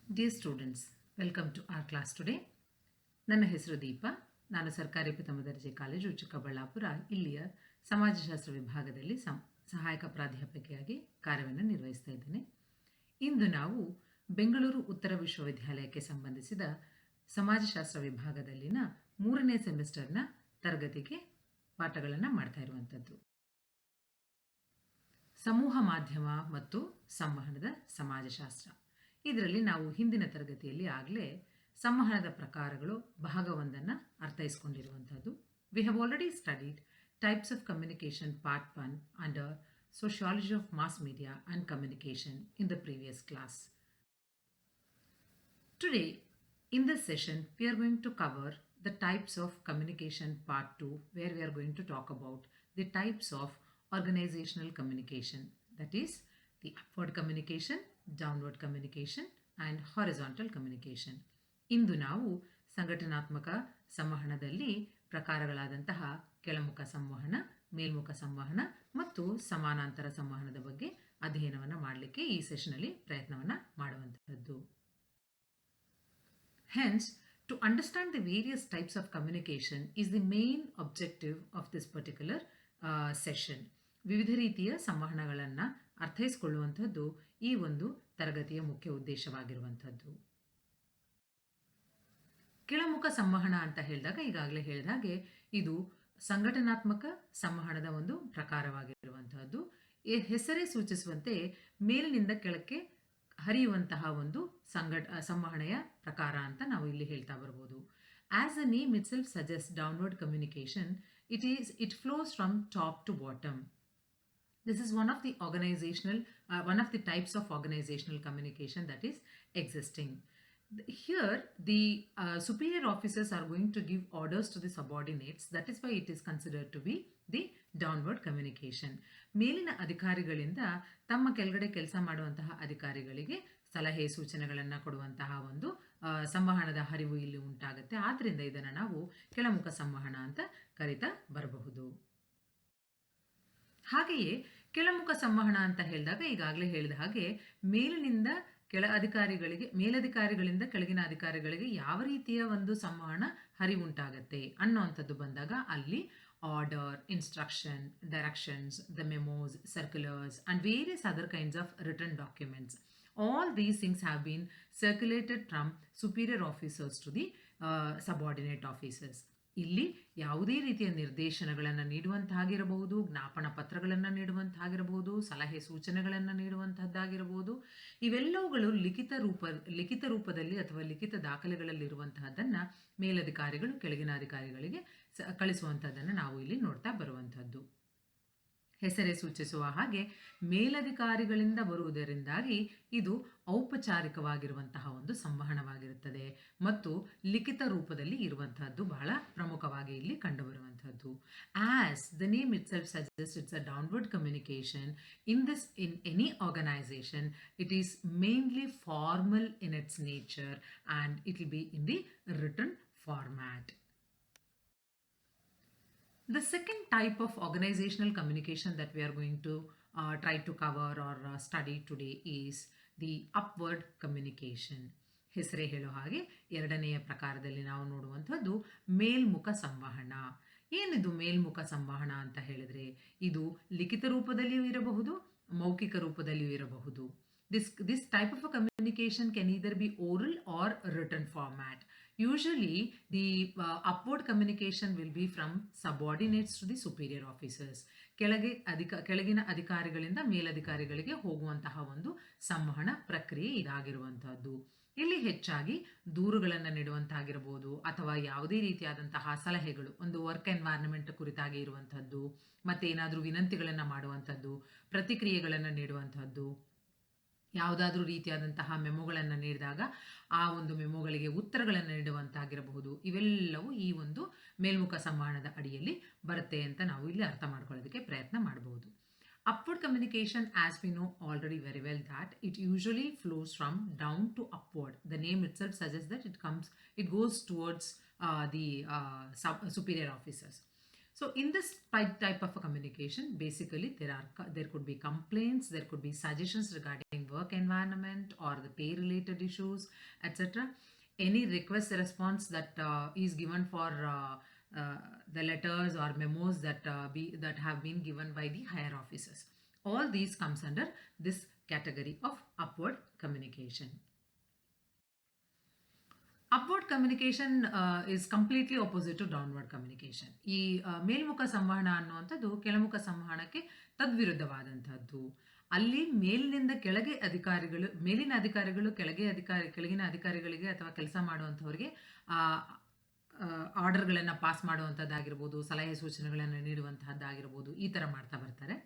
Dear students, welcome to our class today. ನನ್ನ ಹೆಸರು ದೀಪ. ನಾನು ಸರ್ಕಾರಿ ಪ್ರಥಮ ದರ್ಜೆ ಕಾಲೇಜು ಚಿಕ್ಕಬಳ್ಳಾಪುರ ಇಲ್ಲಿಯ ಸಮಾಜಶಾಸ್ತ್ರ ವಿಭಾಗದಲ್ಲಿ ಸಹಾಯಕ ಪ್ರಾಧ್ಯಾಪಕಿಯಾಗಿ ಕಾರ್ಯವನ್ನು ನಿರ್ವಹಿಸ್ತಾ ಇದ್ದೇನೆ. ಇಂದು ನಾವು ಬೆಂಗಳೂರು ಉತ್ತರ ವಿಶ್ವವಿದ್ಯಾಲಯಕ್ಕೆ ಸಂಬಂಧಿಸಿದ ಸಮಾಜಶಾಸ್ತ್ರ ವಿಭಾಗದಲ್ಲಿನ 3ನೇ ಸೆಮಿಸ್ಟರ್ನ ತರಗತಿಗೆ ಪಾಠಗಳನ್ನು ಮಾಡ್ತಾ ಇರುವಂಥದ್ದು. ಸಮೂಹ ಮಾಧ್ಯಮ ಮತ್ತು ಸಂವಹನದ ಸಮಾಜಶಾಸ್ತ್ರ. ಇದರಲ್ಲಿ ನಾವು ಹಿಂದಿನ ತರಗತಿಯಲ್ಲಿ ಆಗಲೇ ಸಂವಹನದ ಪ್ರಕಾರಗಳು ಭಾಗ 1 ಅರ್ಥೈಸಿಕೊಂಡಿರುವಂಥದ್ದು. We have already studied types of communication part 1 under sociology of mass media and communication in the previous class. Today, in this session, we are going to cover the types of communication part 2, where we are going to talk about the types of organizational communication, that is the upward communication, downward communication and horizontal communication. ಇಂದು ನಾವು ಸಂಘಟನಾತ್ಮಕ ಸಂವಹನದಲ್ಲಿ ಪ್ರಕಾರಗಳಾದಂತಹ ಕೆಳಮುಖ ಸಂವಹನ, ಮೇಲ್ಮುಖ ಸಂವಹನ ಮತ್ತು ಸಮಾನಾಂತರ ಸಂವಹನದ ಬಗ್ಗೆ ಅಧ್ಯಯನವನ್ನು ಮಾಡಲಿಕ್ಕೆ ಈ ಸೆಷನಲ್ಲಿ ಪ್ರಯತ್ನವನ್ನು ಮಾಡುವಂತಹದ್ದು. Hence, to understand the various types of communication is the main objective of this particular session. ವಿವಿಧ ರೀತಿಯ ಸಂವಹನಗಳನ್ನು ಅರ್ಥೈಸಿಕೊಳ್ಳುವಂಥದ್ದು ಈ ಒಂದು ತರಗತಿಯ ಮುಖ್ಯ ಉದ್ದೇಶವಾಗಿರುವಂಥದ್ದು. ಕೆಳಮುಖ ಸಂವಹನ ಅಂತ ಹೇಳಿದಾಗ ಈಗಾಗಲೇ ಹೇಳಿದ ಹಾಗೆ ಇದು ಸಂಘಟನಾತ್ಮಕ ಸಂವಹನದ ಒಂದು ಪ್ರಕಾರವಾಗಿರುವಂತಹದ್ದು. ಹೆಸರೇ ಸೂಚಿಸುವಂತೆ ಮೇಲಿನಿಂದ ಕೆಳಕ್ಕೆ ಹರಿಯುವಂತಹ ಒಂದು ಸಂವಹನೆಯ ಪ್ರಕಾರ ಅಂತ ನಾವು ಇಲ್ಲಿ ಹೇಳ್ತಾ ಬರ್ಬೋದು. As the name itself suggests downward communication, it flows from top to bottom. This is one of the types of organizational communication that is existing. Here, the superior officers are going to give orders to the subordinates. That is why it is considered to be the downward communication. ಮೇಲಿನ ಅಧಿಕಾರಿಗಳಿಂದ ತಮ್ಮ ಕೆಳಗಡೆ ಕೆಲಸ ಮಾಡುವಂತಹ ಅಧಿಕಾರಿಗಳಿಗೆ ಸಲಹೆ ಸೂಚನೆಗಳನ್ನು ಕೊಡುವಂತಹ ಒಂದು ಸಂವಹನದ ಹರಿವು ಇಲ್ಲಿ ಉಂಟಾಗುತ್ತೆ. ಆದ್ದರಿಂದ ಇದನ್ನು ನಾವು ಕೆಳಮುಖ ಸಂವಹನ ಅಂತ ಕರಿತಾ ಬರಬಹುದು. ಹಾಗೆಯೇ ಕೆಳಮುಖ ಸಂವಹನ ಅಂತ ಹೇಳಿದಾಗ ಈಗಾಗಲೇ ಹೇಳಿದ ಹಾಗೆ ಮೇಲಿನಿಂದ ಮೇಲಧಿಕಾರಿಗಳಿಂದ ಕೆಳಗಿನ ಅಧಿಕಾರಿಗಳಿಗೆ ಯಾವ ರೀತಿಯ ಒಂದು ಸಂವಹನ ಹರಿವುಂಟಾಗತ್ತೆ ಅನ್ನೋವಂಥದ್ದು ಬಂದಾಗ ಅಲ್ಲಿ order, instruction, directions, the ಮೆಮೋಸ್, circulars and various other kinds of written documents. All these things have been circulated from superior officers to the subordinate officers. ಇಲ್ಲಿ ಯಾವುದೇ ರೀತಿಯ ನಿರ್ದೇಶನಗಳನ್ನು ನೀಡುವಂತಾಗಿರಬಹುದು, ಜ್ಞಾಪನ ಪತ್ರಗಳನ್ನು ನೀಡುವಂತಾಗಿರಬಹುದು, ಸಲಹೆ ಸೂಚನೆಗಳನ್ನು ನೀಡುವಂತಹದ್ದಾಗಿರಬಹುದು. ಇವೆಲ್ಲವುಗಳು ಲಿಖಿತ ರೂಪದಲ್ಲಿ ಅಥವಾ ಲಿಖಿತ ದಾಖಲೆಗಳಲ್ಲಿರುವಂತಹದ್ದನ್ನು ಮೇಲಧಿಕಾರಿಗಳು ಕೆಳಗಿನ ಅಧಿಕಾರಿಗಳಿಗೆ ಕಳಿಸುವಂಥದ್ದನ್ನು ನಾವು ಇಲ್ಲಿ ನೋಡ್ತಾ ಬರುವಂಥದ್ದು. ಹೆಸರೇ ಸೂಚಿಸುವ ಹಾಗೆ ಮೇಲಧಿಕಾರಿಗಳಿಂದ ಬರುವುದರಿಂದಾಗಿ ಇದು ಔಪಚಾರಿಕವಾಗಿರುವಂತಹ ಒಂದು ಸಂವಹನವಾಗಿರುತ್ತದೆ ಮತ್ತು ಲಿಖಿತ ರೂಪದಲ್ಲಿ ಇರುವಂತಹದ್ದು ಬಹಳ ಪ್ರಮುಖವಾಗಿ ಇಲ್ಲಿ ಕಂಡುಬರುವಂತಹದ್ದು. As the name itself suggests, it's a downward communication. In any organization, it is mainly formal in its nature and it will be in the written format. The second type of organizational communication that we are going to try to cover or study today is the upward communication. ಹೆಸರೇ ಹೇಳೋ ಹಾಗೆ ಎರಡನೆಯ ಪ್ರಕಾರದಲ್ಲಿ ನಾವು ನೋಡುವಂಥದ್ದು ಮೇಲ್ಮುಖ ಸಂವಹನ. ಏನಿದು ಮೇಲ್ಮುಖ ಸಂವಹನ ಅಂತ ಹೇಳಿದ್ರೆ ಇದು ಲಿಖಿತ ರೂಪದಲ್ಲಿಯೂ ಇರಬಹುದು, ಮೌಖಿಕ ರೂಪದಲ್ಲಿಯೂ ಇರಬಹುದು. This type of a communication can either be oral or written format. Usually, the upward communication will be from subordinates to the superior officers. ಕೆಳಗಿನ ಅಧಿಕಾರಿಗಳಿಂದ ಮೇಲಧಿಕಾರಿಗಳಿಗೆ ಹೋಗುವಂತಹ ಒಂದು ಸಂವಹನ ಪ್ರಕ್ರಿಯೆ ಇದಾಗಿರುವಂತಹದ್ದು. ಇಲ್ಲಿ ಹೆಚ್ಚಾಗಿ ದೂರುಗಳನ್ನು ನೀಡುವಂತಾಗಿರಬಹುದು ಅಥವಾ ಯಾವುದೇ ರೀತಿಯಾದಂತಹ ಸಲಹೆಗಳು, ಒಂದು ವರ್ಕ್ ಎನ್ವೈರನ್ಮೆಂಟ್ ಕುರಿತಾಗಿ ಇರುವಂತಹದ್ದು, ಮತ್ತೆ ಏನಾದರೂ ವಿನಂತಿಗಳನ್ನು ಮಾಡುವಂಥದ್ದು, ಪ್ರತಿಕ್ರಿಯೆಗಳನ್ನು ನೀಡುವಂತಹದ್ದು, ಯಾವುದಾದ್ರೂ ರೀತಿಯಾದಂತಹ ಮೆಮೊಗಳನ್ನು ನೀಡಿದಾಗ ಆ ಒಂದು ಮೆಮೊಗಳಿಗೆ ಉತ್ತರಗಳನ್ನು ನೀಡುವಂತಾಗಿರಬಹುದು. ಇವೆಲ್ಲವೂ ಈ ಒಂದು ಮೇಲ್ಮುಖ ಸಂವಹನದ ಅಡಿಯಲ್ಲಿ ಬರುತ್ತೆ ಅಂತ ನಾವು ಇಲ್ಲಿ ಅರ್ಥ ಮಾಡ್ಕೊಳ್ಳೋದಕ್ಕೆ ಪ್ರಯತ್ನ ಮಾಡಬಹುದು. Upward communication, as we know already very well, that it usually flows from down to upward. The name itself suggests that it goes towards the superior officers. So in this type of a communication, basically there could be complaints, there could be suggestions regarding work environment or the pay related issues, etc. Any request response that is given for the letters or memos that have been given by the higher officers. All these comes under this category of upward communication. Upward communication is completely opposite to downward communication. ಈ ಮೇಲ್ಮುಖ ಸಂವಹನ ಅನ್ನುವಂಥದ್ದು ಕೆಳಮುಖ ಸಂವಹನಕ್ಕೆ ತದ್ವಿರುದ್ಧವಾದಂಥದ್ದು. ಅಲ್ಲಿ ಮೇಲಿನಿಂದ ಕೆಳಗೆ ಅಧಿಕಾರಿಗಳು, ಮೇಲಿನ ಅಧಿಕಾರಿಗಳು ಕೆಳಗಿನ ಅಧಿಕಾರಿಗಳಿಗೆ ಅಥವಾ ಕೆಲಸ ಮಾಡುವಂಥವ್ರಿಗೆ ಆರ್ಡರ್ಗಳನ್ನು ಪಾಸ್ ಮಾಡುವಂಥದ್ದಾಗಿರ್ಬೋದು, ಸಲಹೆ ಸೂಚನೆಗಳನ್ನು ನೀಡುವಂತಹದ್ದಾಗಿರ್ಬೋದು, ಈ ಥರ ಮಾಡ್ತಾ ಬರ್ತಾರೆ.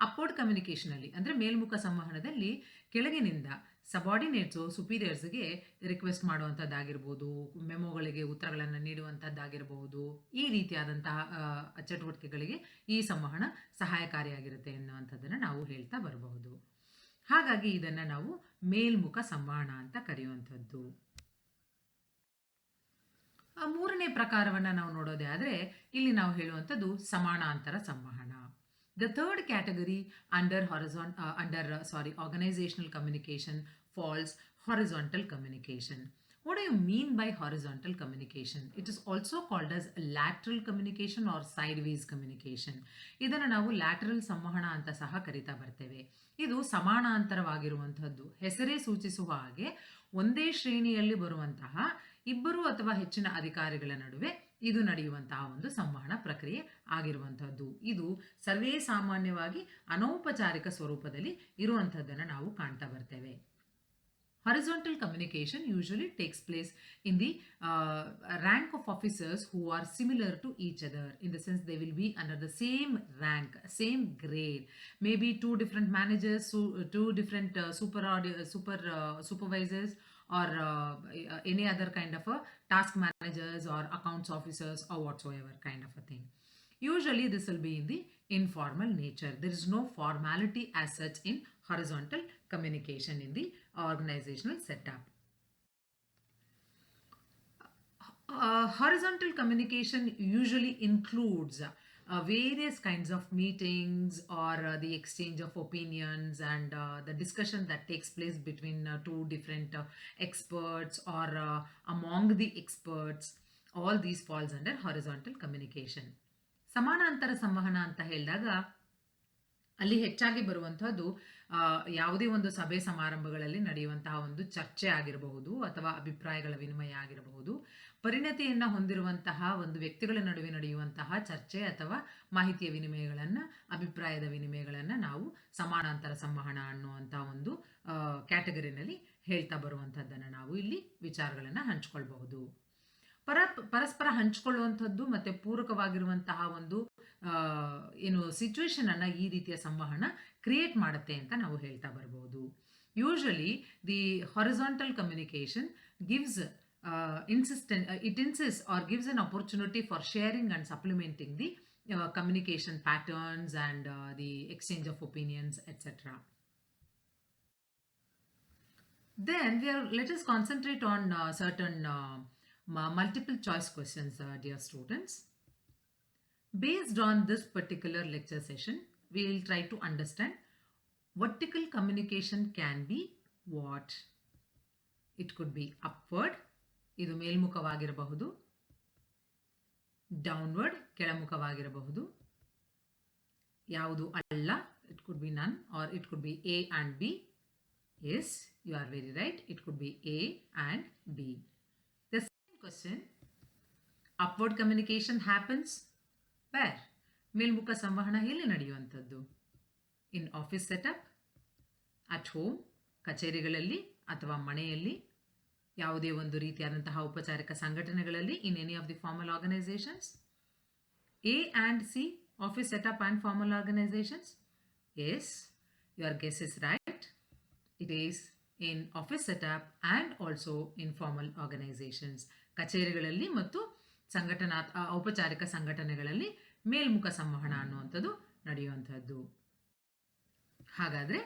ಅಪ್ವರ್ಡ್ ಕಮ್ಯುನಿಕೇಷನಲ್ಲಿ ಅಂದರೆ ಮೇಲ್ಮುಖ ಸಂವಹನದಲ್ಲಿ ಕೆಳಗಿನಿಂದ ಸಬಾರ್ಡಿನೇಟ್ಸು ಸುಪೀರಿಯರ್ಸ್ಗೆ ರಿಕ್ವೆಸ್ಟ್ ಮಾಡುವಂಥದ್ದಾಗಿರ್ಬೋದು, ಮೆಮೊಗಳಿಗೆ ಉತ್ತರಗಳನ್ನು ನೀಡುವಂಥದ್ದಾಗಿರಬಹುದು, ಈ ರೀತಿಯಾದಂತಹ ಚಟುವಟಿಕೆಗಳಿಗೆ ಈ ಸಂವಹನ ಸಹಾಯಕಾರಿಯಾಗಿರುತ್ತೆ ಎನ್ನುವಂಥದ್ದನ್ನು ನಾವು ಹೇಳ್ತಾ ಬರಬಹುದು. ಹಾಗಾಗಿ ಇದನ್ನು ನಾವು ಮೇಲ್ಮುಖ ಸಂವಹನ ಅಂತ ಕರೆಯುವಂಥದ್ದು. ಮೂರನೇ ಪ್ರಕಾರವನ್ನು ನಾವು ನೋಡೋದೇ ಆದರೆ ಇಲ್ಲಿ ನಾವು ಹೇಳುವಂಥದ್ದು ಸಮಾನಾಂತರ ಸಂವಹನ. The third category under organizational communication falls horizontal communication. What do you mean by horizontal communication? It is also called as lateral communication or sideways communication. ಇದನ್ನು ನಾವು lateral ಸಂವಹನ ಅಂತ ಸಹ ಕರೀತಾ ಬರ್ತೇವೆ. ಇದು ಸಮಾನಾಂತರವಾಗಿರುವಂತಹದ್ದು. ಹೆಸರೇ ಸೂಚಿಸುವ ಹಾಗೆ ಒಂದೇ ಶ್ರೇಣಿಯಲ್ಲಿ ಬರುವಂತಹ ಇಬ್ಬರು ಅಥವಾ ಹೆಚ್ಚಿನ ಅಧಿಕಾರಿಗಳ ನಡುವೆ ಇದು ನಡೆಯುವಂತಹ ಒಂದು ಸಂವಹನ ಪ್ರಕ್ರಿಯೆ ಆಗಿರುವಂತಹದ್ದು. ಇದು ಸರ್ವೇ ಸಾಮಾನ್ಯವಾಗಿ ಅನೌಪಚಾರಿಕ ಸ್ವರೂಪದಲ್ಲಿ ಇರುವಂತಹದ್ದನ್ನು ನಾವು ಕಾಣ್ತಾ ಬರ್ತೇವೆ. Horizontal communication usually takes place in the rank of officers who are similar to each other, in the sense they will be under the same rank, same grade, maybe two different managers, two different supervisors, or any other kind of a task managers or accounts officers or whatsoever kind of a thing. Usually this will be in the informal nature. There is no formality as such in horizontal communication in the organizational setup. Horizontal communication usually includes various kinds of meetings or the exchange of opinions and the discussion that takes place between two different experts or among the experts. All these falls under horizontal communication. ಸಮಾನಾಂತರ ಸಂವಹನ ಅಂತ ಹೇಳಿದಾಗ ಅಲ್ಲಿ ಹೆಚ್ಚಾಗಿ ಬರುವಂತಹದ್ದು ಯಾವುದೇ ಒಂದು ಸಭೆ ಸಮಾರಂಭಗಳಲ್ಲಿ ನಡೆಯುವಂತಹ ಒಂದು ಚರ್ಚೆ ಆಗಿರಬಹುದು ಅಥವಾ ಅಭಿಪ್ರಾಯಗಳ ವಿನಿಮಯ ಆಗಿರಬಹುದು. ಪರಿಣತಿಯನ್ನು ಹೊಂದಿರುವಂತಹ ಒಂದು ವ್ಯಕ್ತಿಗಳ ನಡುವೆ ನಡೆಯುವಂತಹ ಚರ್ಚೆ ಅಥವಾ ಮಾಹಿತಿಯ ವಿನಿಮಯಗಳನ್ನು, ಅಭಿಪ್ರಾಯದ ವಿನಿಮಯಗಳನ್ನು ನಾವು ಸಮಾನಾಂತರ ಸಂವಹನ ಅನ್ನುವಂತಹ ಒಂದು ಕ್ಯಾಟಗರಿನಲ್ಲಿ ಹೇಳ್ತಾ ಬರುವಂಥದ್ದನ್ನು ನಾವು ಇಲ್ಲಿ ವಿಚಾರಗಳನ್ನು ಹಂಚ್ಕೊಳ್ಬಹುದು. ಪರಸ್ಪರ ಹಂಚಿಕೊಳ್ಳುವಂಥದ್ದು ಮತ್ತು ಪೂರಕವಾಗಿರುವಂತಹ ಒಂದು ಸಿಚುವೇಶನ್ ಅನ್ನ ಈ ರೀತಿಯ ಸಂವಹನ ಕ್ರಿಯೇಟ್ ಮಾಡುತ್ತೆ ಅಂತ ನಾವು ಹೇಳ್ತಾ ಬರಬಹುದು. Usually the horizontal communication gives insists or gives an opportunity for sharing and supplementing the communication patterns and the exchange of opinions, etc. Then let us concentrate on certain multiple choice questions, dear students. Based on this particular lecture session, we will try to understand vertical communication can be what? It could be upward, ಇದು ಮೇಲ್ಮುಖವಾಗಿರಬಹುದು, downward ಕೆಳಮುಖವಾಗಿರಬಹುದು, ಯಾವುದು ಅಲ್ಲ, it could be none or it could be A and B. Yes, you are very right, it could be A and B. The second question, upward communication happens where? ಮೇಲ್ಮುಖ ಸಂವಹನ ಎಲ್ಲಿ ನಡೆಯುವಂಥದ್ದು? In office setup, at home, ಕಚೇರಿಗಳಲ್ಲಿ ಅಥವಾ ಮನೆಯಲ್ಲಿ, ಯಾವುದೇ ಒಂದು ರೀತಿಯಾದಂತಹ ಔಪಚಾರಿಕ ಸಂಘಟನೆಗಳಲ್ಲಿ, in any of the formal organisations. A and C, office setup and formal organisations. Yes, your guess is right. It is in office setup and also in formal organisations. ಕಚೇರಿಗಳಲ್ಲಿ ಮತ್ತು ಔಪಚಾರಿಕ ಸಂಘಟನೆಗಳಲ್ಲಿ ಮೇಲ್ಮುಖ ಸಂವಹನ ಅನ್ನುವಂಥದ್ದು ನಡೆಯುವಂಥದ್ದು. ಹಾಗಾದರೆ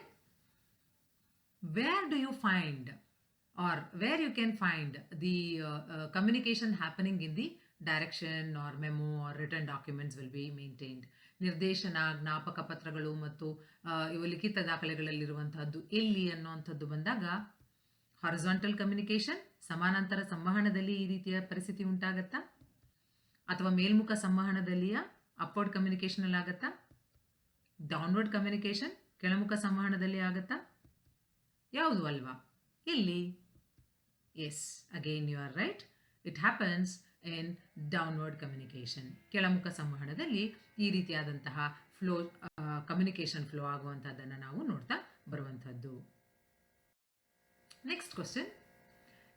where do you find or where you can find the communication happening in the direction or memo or return documents will be maintained. ನಿರ್ದೇಶನ, ಜ್ಞಾಪಕ ಪತ್ರಗಳು ಮತ್ತು ಇವು ಲಿಖಿತ ದಾಖಲೆಗಳಲ್ಲಿರುವಂತಹದ್ದು ಎಲ್ಲಿ ಅನ್ನುವಂಥದ್ದು ಬಂದಾಗ ಹಾರಿಜಾಂಟಲ್ ಕಮ್ಯುನಿಕೇಶನ್, ಸಮಾನಾಂತರ ಸಂವಹನದಲ್ಲಿ ಈ ರೀತಿಯ ಪರಿಸ್ಥಿತಿ ಉಂಟಾಗತ್ತಾ, ಅಥವಾ ಮೇಲ್ಮುಖ ಸಂವಹನದಲ್ಲಿಯ ಅಪ್ವರ್ಡ್ ಕಮ್ಯುನಿಕೇಶನ್ ಅಲ್ಲಿ ಆಗತ್ತಾ, ಡೌನ್ವರ್ಡ್ ಕಮ್ಯುನಿಕೇಶನ್ ಕೆಳಮುಖ ಸಂವಹನದಲ್ಲಿ ಆಗತ್ತಾ, ಯಾವುದು ಅಲ್ವಾ, ಎಲ್ಲಿ? Yes, again you are right, it happens in downward communication. ಕೆಳಮುಖ ಸಂವಹನದಲ್ಲಿ ಈ ರೀತಿಯಾದಂತಹ ಫ್ಲೋ, ಕಮ್ಯುನಿಕೇಶನ್ ಫ್ಲೋ ಆಗುವಂಥದ್ದನ್ನು ನಾವು ನೋಡ್ತಾ ಬರುವಂಥದ್ದು. Next question,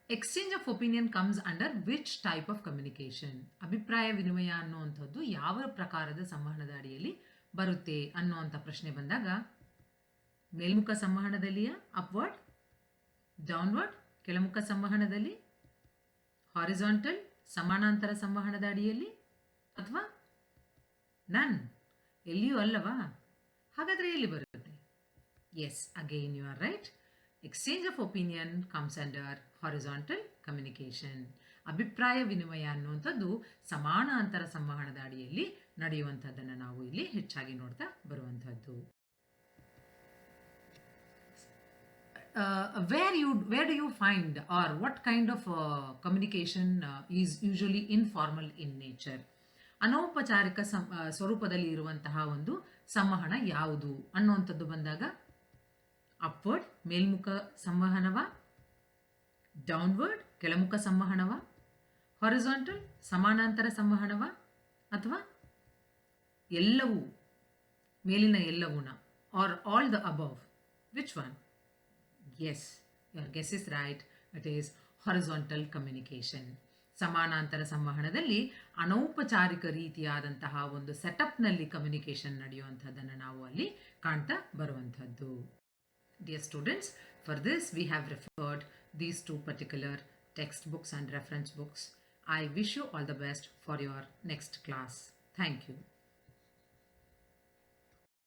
exchange of opinion comes under which type of communication? ಅಭಿಪ್ರಾಯ ವಿನಿಮಯ ಅನ್ನುವಂಥದ್ದು ಯಾವ ಪ್ರಕಾರದ ಸಂವಹನದ ಅಡಿಯಲ್ಲಿ ಬರುತ್ತೆ ಅನ್ನುವಂಥ ಪ್ರಶ್ನೆ ಬಂದಾಗ ಮೇಲ್ಮುಖ ಸಂವಹನದಲ್ಲಿಯ ಅಪ್ವರ್ಡ್, ಡೌನ್ವರ್ಡ್ ಕೆಳಮುಖ ಸಂವಹನದಲ್ಲಿ, ಹಾರಿಜಾಂಟಲ್ ಸಮಾನಾಂತರ ಸಂವಹನದ ಅಡಿಯಲ್ಲಿ, ಅಥವಾ ನನ್ ಎಲ್ಲಿಯೂ ಅಲ್ಲವಾ? ಹಾಗಾದರೆ ಎಲ್ಲಿ ಬರುತ್ತೆ? Yes, again you are right, exchange of opinion comes under horizontal communication. ಅಭಿಪ್ರಾಯ ವಿನಿಮಯ ಅನ್ನುವಂಥದ್ದು ಸಮಾನಾಂತರ ಸಂವಹನದ ಅಡಿಯಲ್ಲಿ ನಡೆಯುವಂಥದ್ದನ್ನು ನಾವು ಇಲ್ಲಿ ಹೆಚ್ಚಾಗಿ ನೋಡ್ತಾ ಬರುವಂಥದ್ದು. Where do you find, or what kind of communication is usually informal in nature? ಅನೌಪಚಾರಿಕ ಸ್ವರೂಪದಲ್ಲಿ ಇರುವಂತಹ ಒಂದು ಸಂವಹನ ಯಾವುದು ಅನ್ನುವಂಥದ್ದು ಬಂದಾಗ ಅಪ್ವರ್ಡ್ ಮೇಲ್ಮುಖ ಸಂವಹನವ, ಡೌನ್ವರ್ಡ್ ಕೆಳಮುಖ ಸಂವಹನವ, ಹಾರಿಜಾಂಟಲ್ ಸಮಾನಾಂತರ ಸಂವಹನವ, ಅಥವಾ ಎಲ್ಲವೂ ಮೇಲಿನ ಎಲ್ಲವೂನ, or all the above? Which one? Yes, your guess is right. It is horizontal communication. ಸಮಾನಾಂತರ ಸಂವಹನದಲ್ಲಿ ಅನೌಪಚಾರಿಕ ರೀತಿಯಾದಂತಹ ಒಂದು ಸೆಟಪ್ನಲ್ಲಿ ಕಮ್ಯುನಿಕೇಶನ್ ನಡೆಯುವಂಥದ್ದನ್ನು ನಾವು ಅಲ್ಲಿ ಕಾಣ್ತಾ ಬರುವಂಥದ್ದು. Dear students, for this we have referred these two particular textbooks and reference books. I wish you all the best for your next class. Thank you.